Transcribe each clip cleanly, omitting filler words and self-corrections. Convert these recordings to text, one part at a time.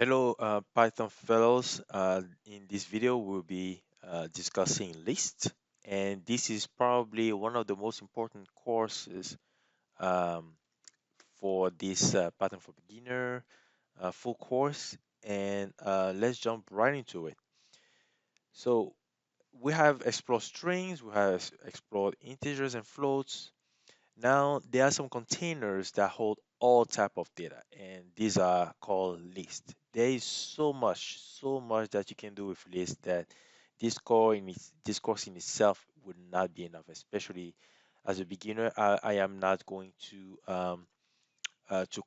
Hello, Python fellows. In this video, we'll be discussing lists, and this is probably one of the most important courses um, for this Python for Beginner full course. And let's jump right into it. So we have explored strings, we have explored integers and floats. Now there are some containers that hold all type of data, and these are called lists. There is so much that you can do with lists that this course in itself would not be enough, especially as a beginner. I am not going to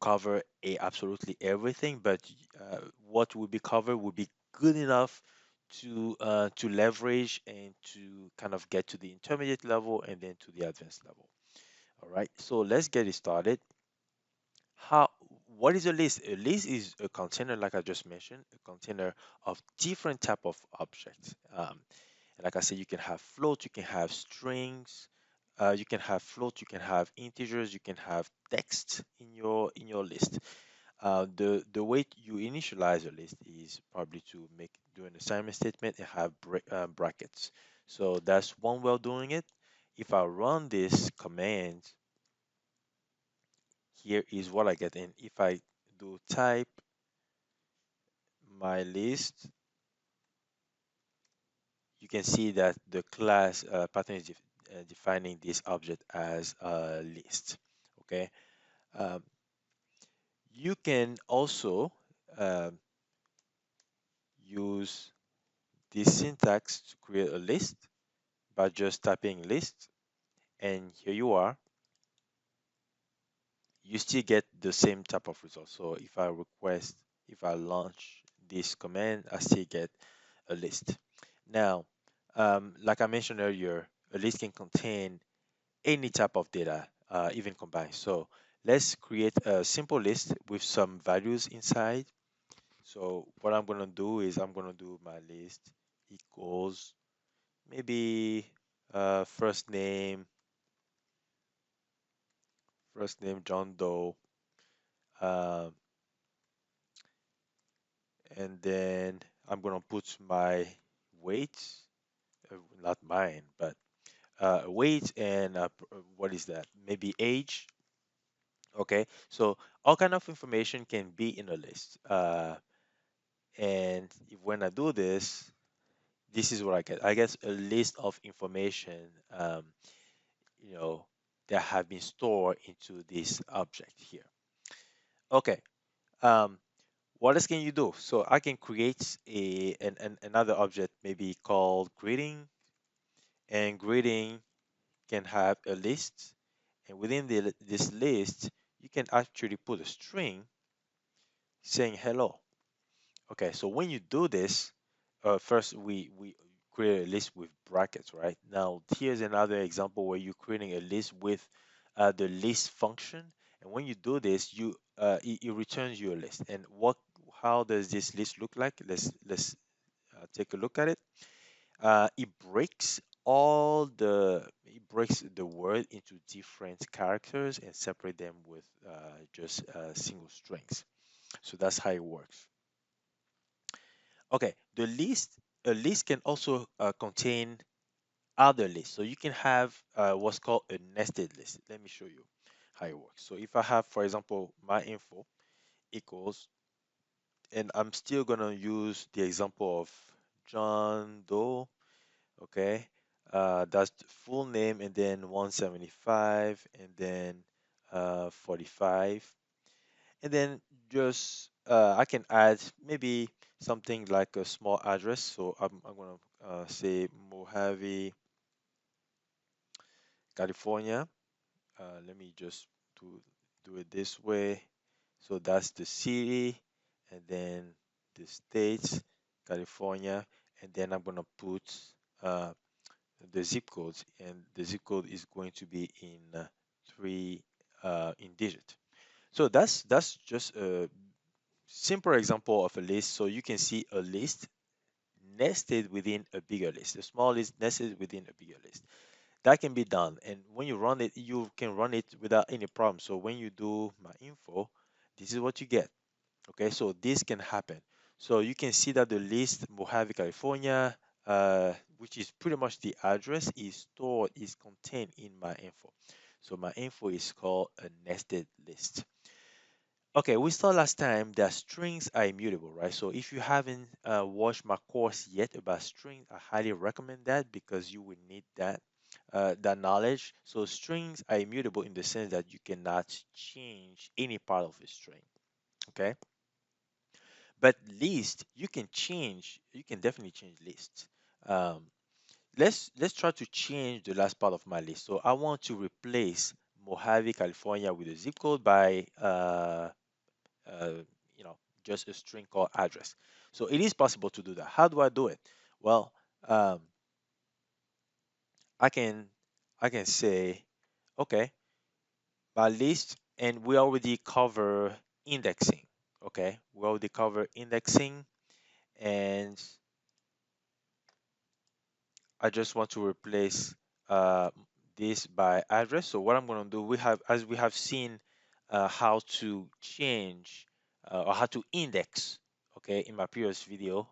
cover absolutely everything, but what will be covered will be good enough to leverage and to kind of get to the intermediate level and then to the advanced level. All right, so let's get it started. How, what is a list? A list is a container, like I just mentioned, a container of different type of objects. And like I said, you can have float, you can have strings, you can have float, you can have integers, you can have text in your list. The way you initialize a list is probably to do an assignment statement and have brackets. So that's one way of doing it. If I run this command, here is what I get. And if I do type my list, you can see that the class pattern is defining this object as a list. Okay. Um, you can also um use this syntax to create a list by just typing list, and here you are. You still get the same type of result. So if I launch this command, I still get a list. Now, like I mentioned earlier, a list can contain any type of data, even combined. So let's create a simple list with some values inside. So what I'm gonna do is I'm gonna do my list equals maybe first name, John Doe, um, and then I'm gonna put my weight, not mine, but weight and what is that? Maybe age. Okay, so all kind of information can be in a list. And when I do this, this is what I get. I get a list of information, you know, that have been stored into this object here. Okay. Um, what else can you do? So I can create another object, maybe called greeting, and greeting can have a list, and within this list, you can actually put a string saying hello. Okay, so when you do this, first we create a list with brackets, right? Now here's another example where you're creating a list with the list function, and when you do this, it returns you a list. And how does this list look like? Let's take a look at it. It breaks it breaks the word into different characters and separate them with just single strings. So that's how it works. Okay, a list can also contain other lists. So you can have what's called a nested list. Let me show you how it works. So if I have, for example, my info equals, and I'm still gonna use the example of John Doe. Okay, that's the full name, and then 175, and then 45, and then just I can add maybe something like a small address. So I'm gonna say Mojave, California. Let me just do it this way. So that's the city, and then the states, California, and then I'm gonna put uh, the zip codes, and the zip code is going to be in three in digit. So that's just a simple example of a list. So you can see a list nested within a bigger list. A small list nested within a bigger list. That can be done. And when you run it, you can run it without any problem. So when you do my info, this is what you get. Okay, so this can happen. So you can see that the list Mojave, California, which is pretty much the address, is contained in my info. So my info is called a nested list. Okay, we saw last time that strings are immutable, right? So if you haven't watched my course yet about strings, I highly recommend that because you will need that knowledge. So strings are immutable in the sense that you cannot change any part of a string. Okay, but list you can change. You can definitely change lists. Um, let's try to change the last part of my list. So I want to replace Mojave, California with a zip code by uh, you know, just a string called address. So it is possible to do that. How do I do it? Well, um, I can I can say, okay, my list, and we already cover indexing. Okay, we already cover indexing, and I just want to replace uh, this by address. So what I'm going to do, as we have seen how to change or how to index, okay, in my previous video.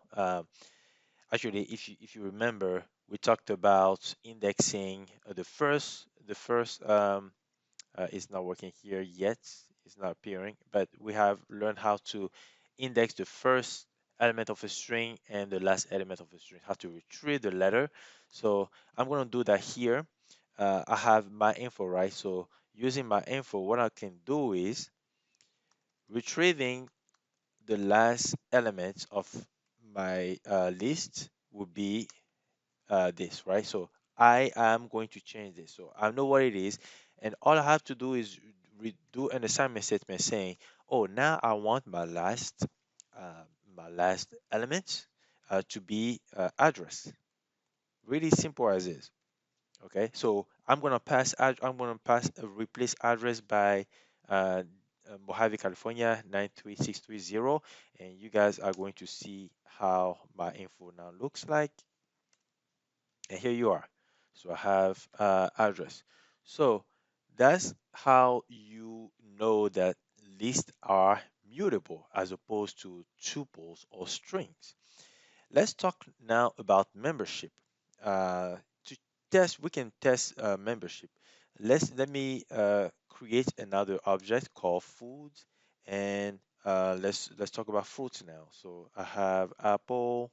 Actually, if you remember, we talked about indexing the first is not working here yet. It's not appearing, but we have learned how to index the first element of a string and the last element of a string, how to retrieve the letter. So I'm going to do that here. I have my info, right? So using my info, what I can do is retrieving the last element of my list would be this, right? So I am going to change this. So I know what it is, and all I have to do is do an assignment statement saying, "Oh, now I want uh, my last element to be address." Really simple as is. Okay, so I'm gonna pass replace address by uh, Mojave, California 93630, and you guys are going to see how my info now looks like. And here you are. So I have address. So that's how you know that lists are mutable as opposed to tuples or strings. Let's talk now about membership. To test, we can test membership. Let me create another object called food, and let's talk about fruits now. So I have apple,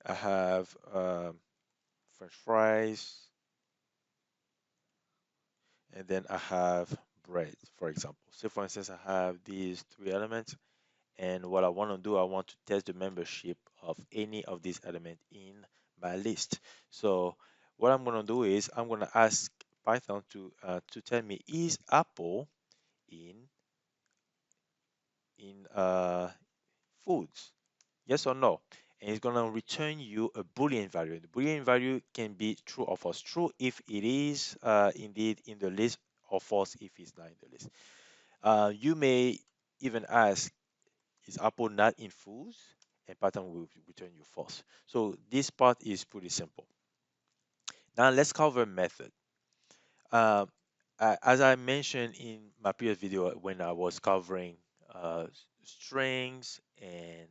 I have French fries, and then I have bread, for example. So for instance, I have these three elements, and what I want to do, I want to test the membership of any of these elements in my list. So what I'm going to do is I'm going to ask Python to tell me, is apple in in foods? Yes or no? And it's going to return you a Boolean value. The Boolean value can be true or false. True if it is indeed in the list, or false if it's not in the list. You may even ask, is Apple not in foods? And pattern will return you false. So this part is pretty simple. Now let's cover method. Um, as I mentioned in my previous video when I was covering strings and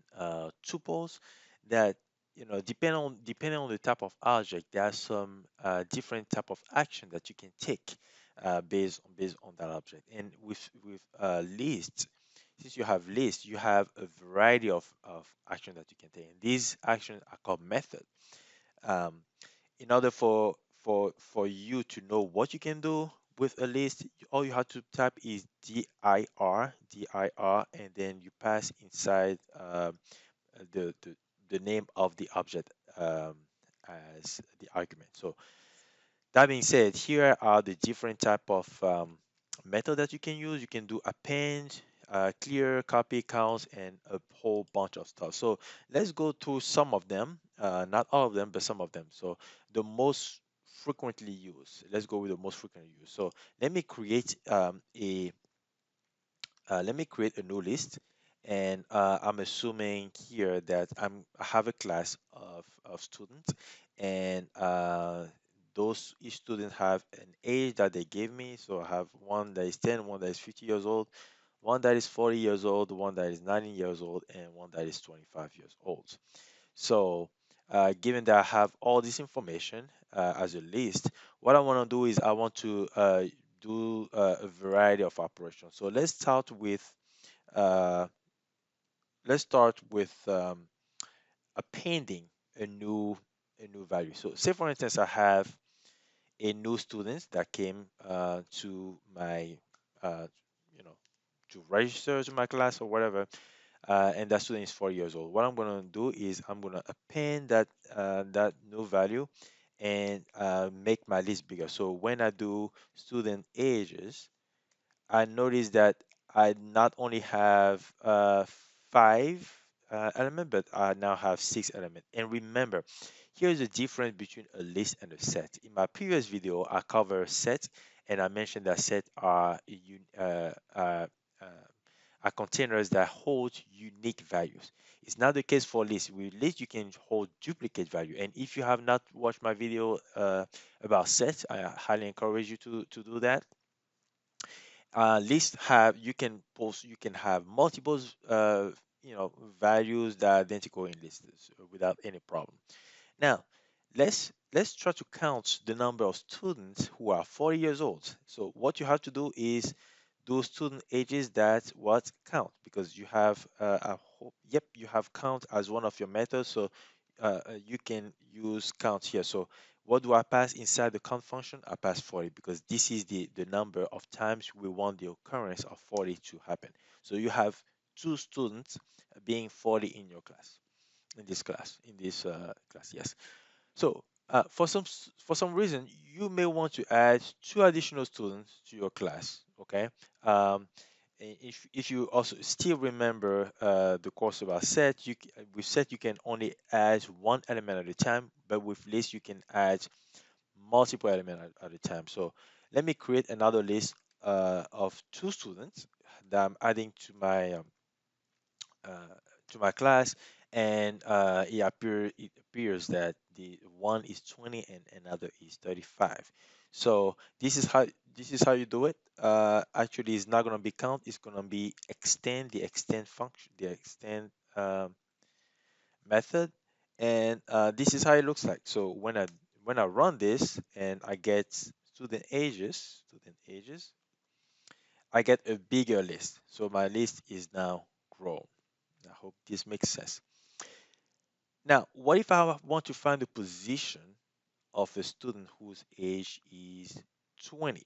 tuples, that depending on the type of object, there are some different type of action that you can take based on that object. And with lists, since you have lists, you have a variety of action that you can take. And these actions are called method. Um, in order for you to know what you can do with a list, all you have to type is dir, and then you pass inside the name of the object as the argument. So that being said, here are the different type of method that you can use. You can do append, clear, copy, counts, and a whole bunch of stuff. So let's go through some of them, not all of them, but some of them. So the most frequently used. Let's go with the most frequently used. So let me create a new list, and I'm assuming here that I have a class of students, and those each student have an age that they gave me. So I have one that is 10, one that is 50 years old, one that is 40 years old, one that is 19 years old, and one that is 25 years old. So, given that I have all this information as a list, what I want to do is I want to do a variety of operations. So uh, let's start with appending a new a new value. So, say for instance, I have a new student that came to my you know to register to my class or whatever, and that student is 4 years old. What I'm going to do is I'm going to append that new value and make my list bigger. So when I do student ages, I notice that I not only have five element, but I now have six element. And remember, here's the difference between a list and a set. In my previous video, I covered set, and I mentioned that set are containers that hold unique values. It's not the case for lists. With lists, you can hold duplicate value. And if you have not watched my video about sets, I highly encourage you to do that. Lists have you can have multiple you know values that are identical in lists without any problem. Now, let's try to count the number of students who are 40 years old. So what you have to do is do student ages that what count, because you have yep, you have count as one of your methods. So you can use count here. So what do I pass inside the count function? I pass 40 because this is the number of times we want the occurrence of 40 to happen. So you have two students being 40 in your class, in this class, yes. So for some reason, you may want to add two additional students to your class. Okay. Um, and if you also still remember the course about set, with set you can only add one element at a time, but with list you can add multiple elements at a time. So let me create another list of two students that I'm adding uh, to my class, and it appears that the one is 20 and another is 35. So this is how you do it. Actually, it's not going to be count. It's going to be extend function, the extend method, and this is how it looks like. So when I run this and I get student ages, I get a bigger list. So my list is now grown. I hope this makes sense. Now, what if I want to find the position of a student whose age is 20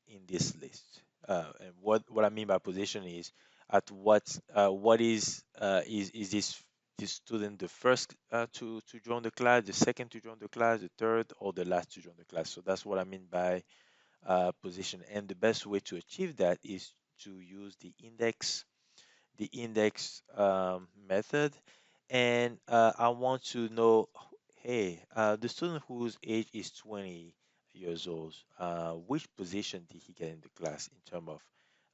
in this list? And what I mean by position is at what is this student the first to join the class, the second to join the class, the third, or the last to join the class? So that's what I mean by position. And the best way to achieve that is to use the index method, and I want to know, hey, the student whose age is 20 years old, which position did he get in the class in terms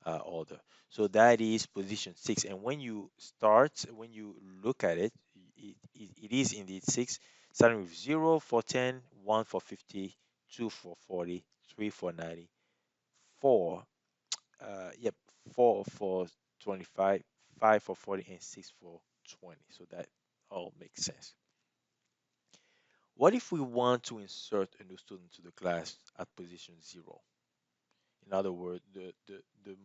of order? So that is position 6. And when you look at it, it is indeed 6, starting with 0 for 10, 1 for 50, 2 for 40, 3 for 90, 4 yep, 4 for 25, 5 for 40, and 6 for 20. So that all makes sense. What if we want to insert a new student to the class at position 0? In other words, we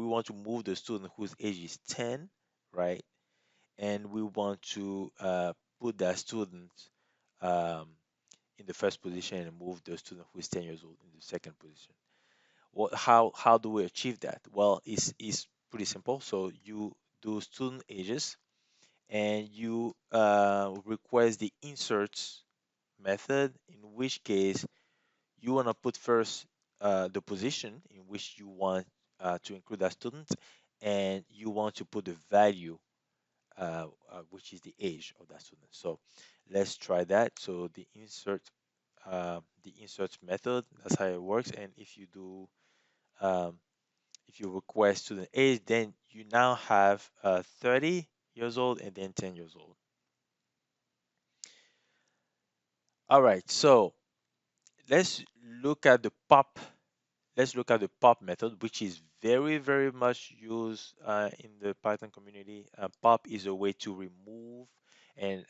want to move the student whose age is 10, right? And we want to put that student um, in the first position and move the student who is 10 years old in the second position. How do we achieve that? Well, it's pretty simple. So you do student ages and you request the inserts method, in which case you want to put first the position in which you want to include that student, and you want to put the value which is the age of that student. So let's try that. So the insert method, that's how it works. And um, if you request student age, then you now have 30 years old and then 10 years old. All right, so let's look at the pop let's look at the pop method, which is very much used in the Python community. Pop is a way to remove an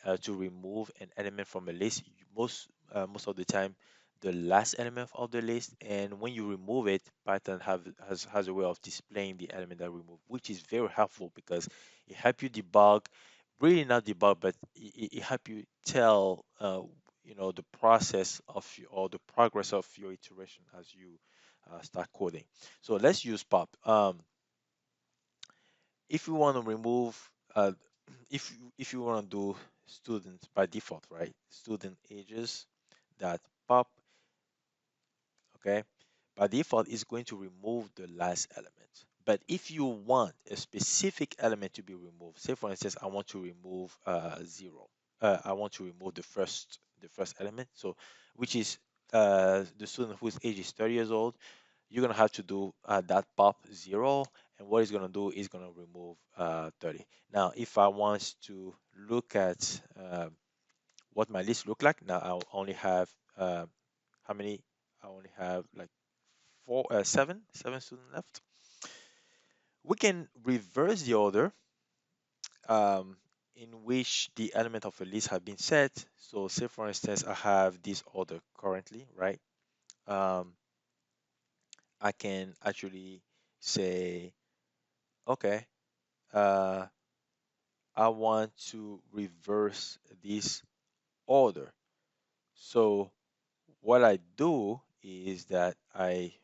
element from a list. Most of the time, the last element of the list, and when you remove it, Python has a way of displaying the element that removed, which is very helpful because it help you debug, really not debug, but it help you tell the process of or the progress of your iteration as you start coding. So let's use pop. If you want to remove, if you want to do student by default, right? Student ages that pop, okay? By default, is going to remove the last element. But if you want a specific element to be removed, say for instance, I want to remove zero. I want to remove the first element. So, which is the student whose age is 30 years old. You're gonna have to do that pop zero, and what it's gonna do is gonna remove 30. Now, if I want to look at what my list look like, now I'll only have how many? I only have like seven students left. We can reverse the order um, in which the element of a list have been set. So, say for instance, I have this order currently, right? Um, I can actually say, okay, uh, I want to reverse this order. So what I do is that I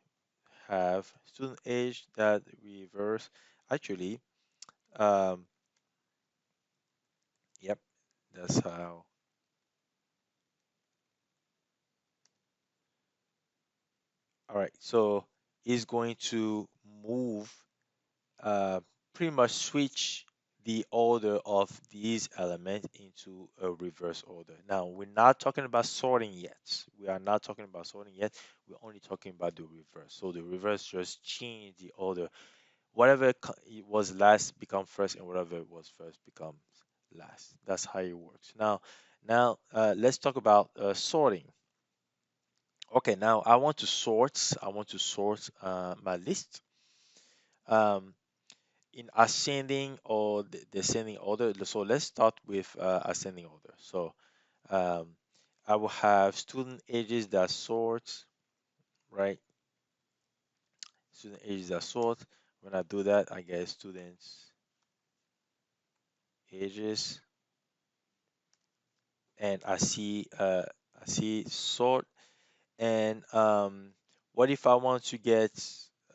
have student age that reverse. Actually, um, yep, that's how. All right, so it's going to move, uh, pretty much switch the order of these elements into a reverse order. Now, we're not talking about sorting yet. We are not talking about sorting yet. We're only talking about the reverse. So the reverse just change the order. Whatever it was last become first, and whatever was first becomes last. That's how it works. Now, let's talk about sorting. Okay, now I want to sort. I want to sort my list. Um, in ascending or descending order. So let's start with ascending order. So um, I will have student ages that sort, right? Student ages that sort. When I do that, I get students ages, and I see sort. And what if I want to get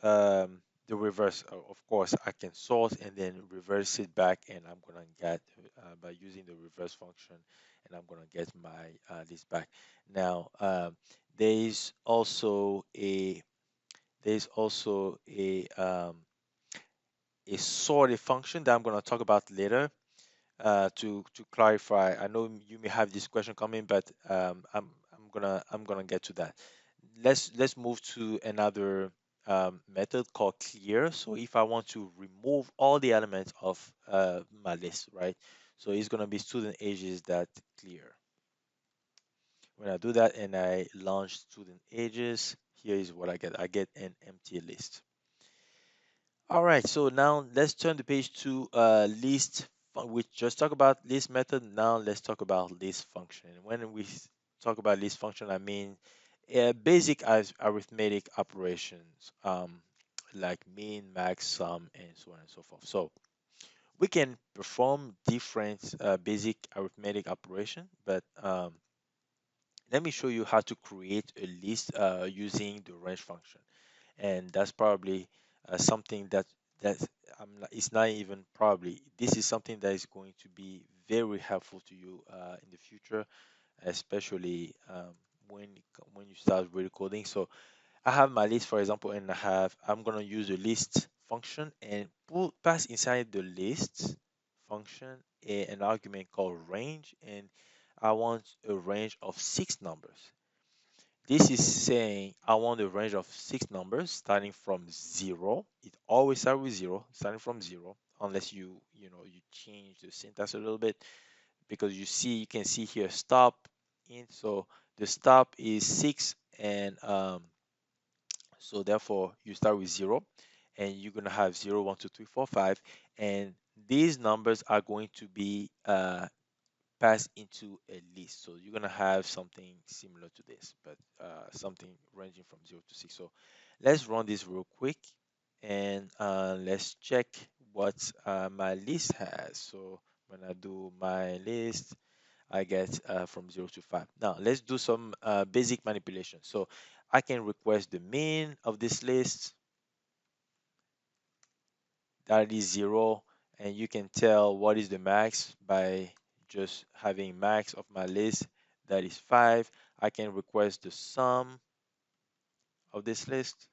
the reverse? Of course, I can sort and then reverse it back, and I'm gonna get by using the reverse function, and I'm gonna get my list back. Now, there's also a there's also a sorted function that I'm gonna talk about later. To clarify, I know you may have this question coming, but I'm gonna get to that. Let's move to another method called clear. So if I want to remove all the elements of my list, right? So it's gonna be student ages that clear. When I do that and I launch student ages, here is what I get. I get an empty list. All right, so now let's turn the page to list. We just talk about list method. Now let's talk about list function. When we talk about list function, I mean basic as arithmetic operations, like min, max, sum, and so on and so forth. So we can perform different basic arithmetic operation, but let me show you how to create a list using the range function, and that's probably something that it's not even probably, this is something that is going to be very helpful to you in the future, especially when you start really coding. So I have my list, for example, and I'm gonna use the list function and pass inside the list function an argument called range, and I want a range of six numbers. This is saying I want a range of six numbers starting from zero. It always starts with zero, starting from zero, unless you change the syntax a little bit, because you can see here stop in. So the stop is six, and So therefore, you start with 0, and you're going to have 0, 1, 2, 3, 4, 5, and these numbers are going to be passed into a list. So you're going to have something similar to this, but something ranging from 0 to 6. So let's run this real quick, and let's check what my list has. So when I do my list, I get from 0 to 5. Now, let's do some basic manipulation. So I can request the mean of this list, that is 0, and you can tell what is the max by just having max of my list, that is 5. I can request the sum of this list,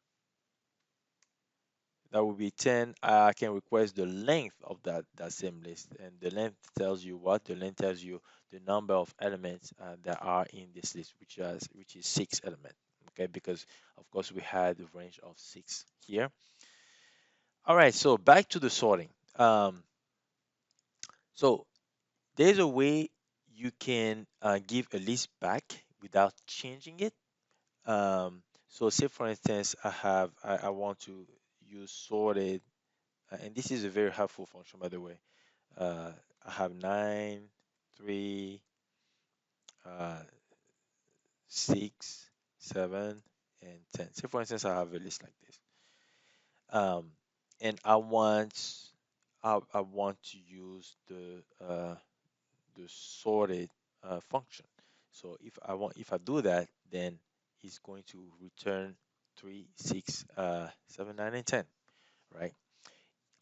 that would be 10. I can request the length of that same list, and the length tells you what? The length tells you the number of elements that are in this list, which is 6 elements. Okay, because of course we had the range of 6 here. All right, so back to the sorting. So there's a way you can give a list back without changing it. So say for instance, I want to use sorted, and this is a very helpful function, by the way. Uh, I have 9, 3, uh, 6, 7, and 10. Say for instance, I have a list like this, um, and I want to use the sorted function. So if I do that, then it's going to return 3, 6, 7, 9, and 10, right?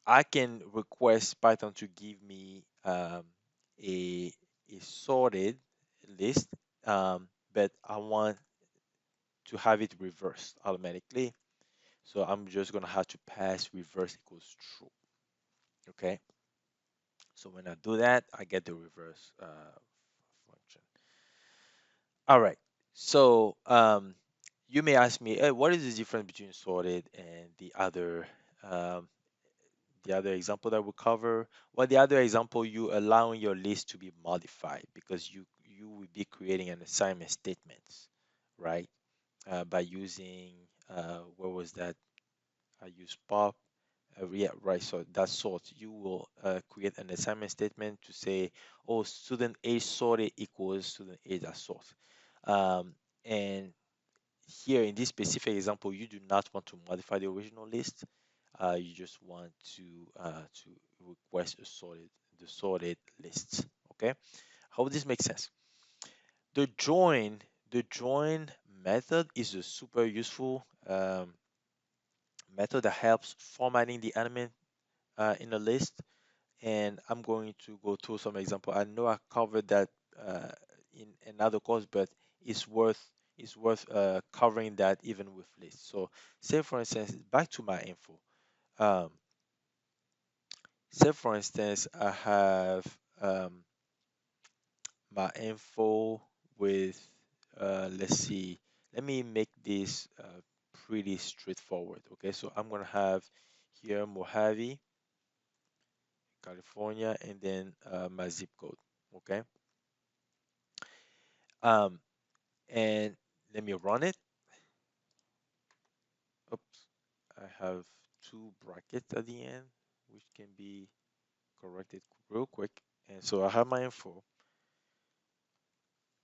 I can request Python to give me a a sorted list, but I want to have it reversed automatically. So I'm just gonna have to pass reverse equals true. Okay. So when I do that, I get the reverse function. All right. So you may ask me, hey, what is the difference between sorted and um, the other example that we cover? Well, the other example, you allowing your list to be modified because you will be creating an assignment statements, right? By using what was that? I use pop. Yeah, right. So that sort, you will create an assignment statement to say, oh, student age sorted equals student age as sort. Um, and here in this specific example, you do not want to modify the original list. You just want to request the sorted list. Okay, hope this makes sense. The join the join method is a super useful method that helps formatting the element in a list, and I'm going to go through some example. I know I covered that uh, in another course, but it's worth covering that even with lists. So, say for instance, back to my info. Um, say for instance, I have my info with let's see. Let me make this pretty straightforward. Okay, so I'm gonna have here Mojave, California, and then my zip code. Okay. Um, and let me run it. Oops, I have two brackets at the end, which can be corrected real quick. And so I have my info.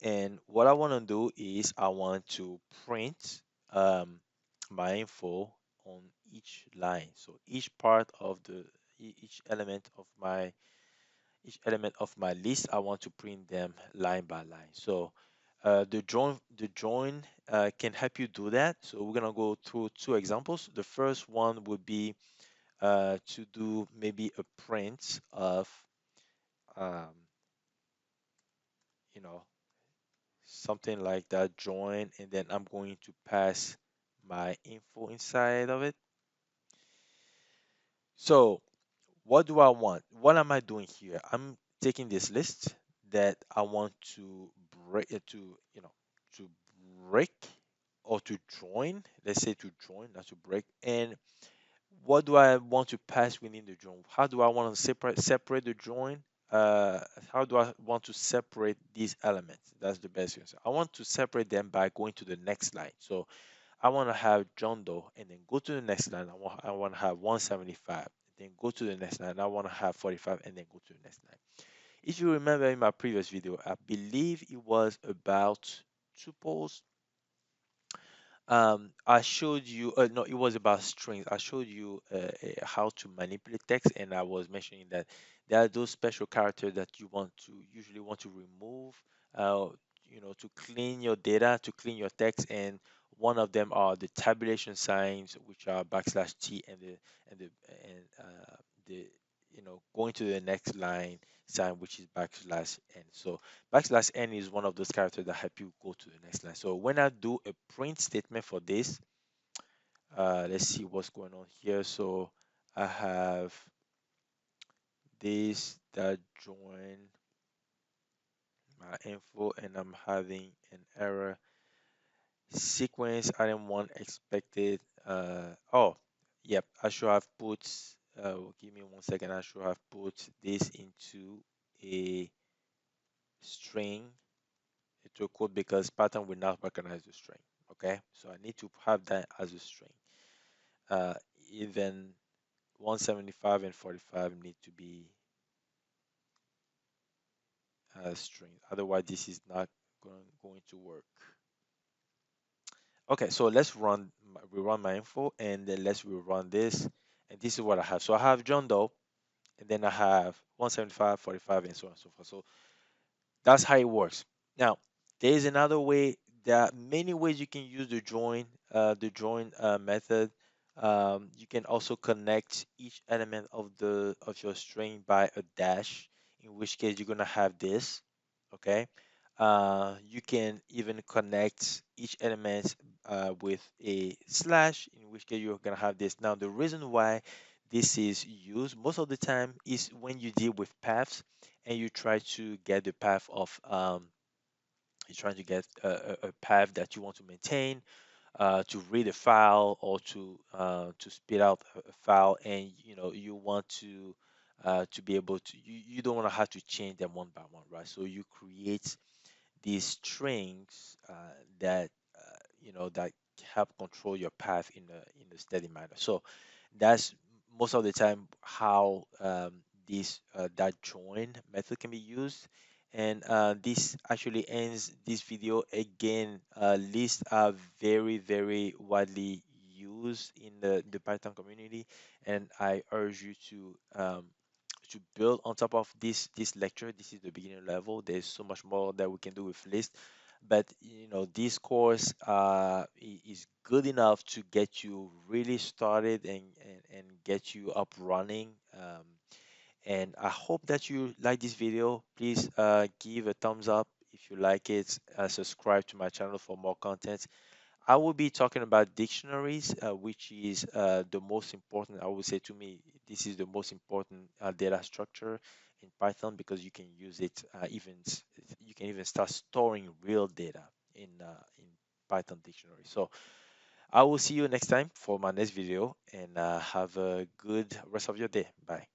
And what I want to do is I want to print um, my info on each line. So each element of my list, I want to print them line by line. So the join can help you do that. So we're gonna go through two examples. The first one would be to do maybe a print of um, you know something like that join, and then I'm going to pass my info inside of it. So what do I want? What am I doing here? I'm taking this list that I want to break to break or to join. Let's say to join, not to break. And what do I want to pass within the join? How do I want to separate the join? Uh, how do I want to separate these elements? That's the best answer. I want to separate them by going to the next line. So I want to have John Doe, and then go to the next line. I want to have 175. Then go to the next line. I want to have 45, and then go to the next line. If you remember in my previous video, I believe it was about tuples. I showed you, no, it was about strings. I showed you how to manipulate text, and I was mentioning that there are those special characters that you usually want to remove, uh, to clean your data, to clean your text, and one of them are the tabulation signs, which are backslash t, and the going to the next line sign, which is backslash n. So backslash n is one of those characters that help you go to the next line. So when I do a print statement for this, let's see what's going on here. So I have this that join my info, and I'm having an error sequence item one expected. Oh, yep, I should have put, give me 1 second. I should have put this into a string, into a quote, because Python will not recognize the string. Okay, so I need to have that as a string. Uh, Even 175 and 45 need to be a string. Otherwise, this is not going to work. Okay, so let's rerun my info, and then let's rerun this. And this is what I have. So I have John Doe, and then I have 175, 45, and so on and so forth. So that's how it works. Now, there is another way. There are many ways you can use the join method. You can also connect each element of your string by a dash, in which case you're gonna have this. Okay. You can even connect each element with a slash, in which case you're gonna have this. Now, the reason why this is used most of the time is when you deal with paths, and you try to get the path of you're trying to get a path that you want to maintain, to read a file, or to spit out a file, and you want to be able to, you don't want to have to change them one by one, right? So you create these strings that that help control your path in a steady manner. So that's most of the time how this that join method can be used. And this actually ends this video. Again, lists are very, very widely used in the Python community, and I urge you to build on top of this lecture. This is the beginner level. There's so much more that we can do with list, but this course is good enough to get you really started, and get you up running. And I hope that you like this video. Please give a thumbs up if you like it. Subscribe to my channel for more content. I will be talking about dictionaries, which is the most important. I would say, to me, this is the most important data structure in Python, because you can use it, you can even start storing real data in Python dictionary. So I will see you next time for my next video, and have a good rest of your day. Bye.